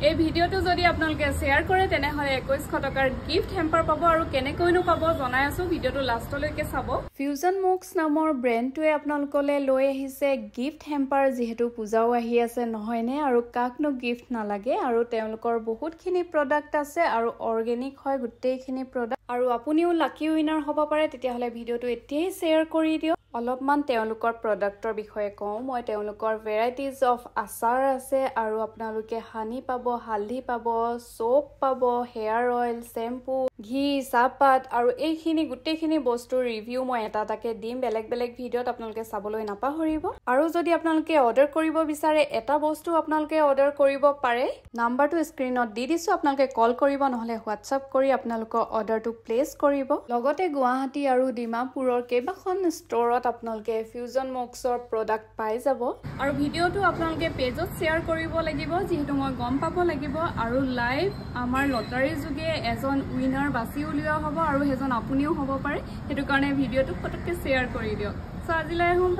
এই ভিডিওটো যদি আপোনালোকে শেয়াৰ কৰে তেনেহলে 2100 টকাৰ গিফট হেম্পাৰ পাব আৰু কেনেকৈনো পাব জনাই আছো ভিডিওটো লাষ্টলৈকে চাব ফিউজন মুক্স নামৰ ব্ৰ্যান্ডটোৱে আপোনালোকলৈ লৈ আহিছে গিফট হেম্পাৰ যেহেতু পূজাও আহি আছে নহয়নে আৰু কাকনো গিফট নালাগে আৰু তেওঁলোকৰ বহুতখিনি প্ৰডাক্ট আছে আৰু অৰ্গেনিক হয় গোটেইখিনি প্ৰডাক্ট আৰু আপুনিও লাকি উইনাৰ হ'ব পাৰে তেতিয়াহলে ভিডিওটো এতিয়াই শেয়াৰ কৰি দিও অলপমান তেওঁলোকৰ প্ৰডাক্টৰ বিষয়ে কওঁ মই তেওঁলোকৰ ভেৰাইটিজ অফ আচাৰ আছে আৰু আপোনালোকে হানি পাব হালধি পাব সোপ পাব হেয়াৰ অইল শ্যাম্পু ঘি চাহপাত আৰু এইখিনি গোটেইখিনি বস্তুৰ ৰিভিউ মই এটাটাকে দিম বেলেগ বেলেগ ভিডিওত আপোনালোকে চাবলৈ নাপাহৰিব আৰু যদি আপোনালোকে অৰ্ডাৰ কৰিব বিচাৰে এটা বস্তু আপোনালোকে অৰ্ডাৰ কৰিব পাৰে নাম্বাৰটো স্ক্ৰিনত দি দিছো আপোনালোকে কল কৰিব নহলে হোৱাটছআপ কৰি আপোনালোকৰ অৰ্ডাৰটো প্লেচ কৰিব লগতে গুৱাহাটী আৰু ডিমাপুৰৰ কেইবাখন ষ্টৰত আপোনালোকে ফিউজন মুক্সৰ প্ৰডাক্ট পাই যাব আৰু ভিডিওটো আপোনালোকে পেজত শেয়াৰ কৰিব লাগিব যেহেতু মই গম পাব লাগিব আৰু লাইভ আমাৰ লটাৰী যোগে এজন উইনাৰ বাছি উলিওৱা হ'ব আৰু হেজন আপুনিও হ'ব পাৰে হেতু কাৰণে ভিডিওটো ফটককে শেয়াৰ কৰি দিয়ক সো আজিলৈ আহোঁ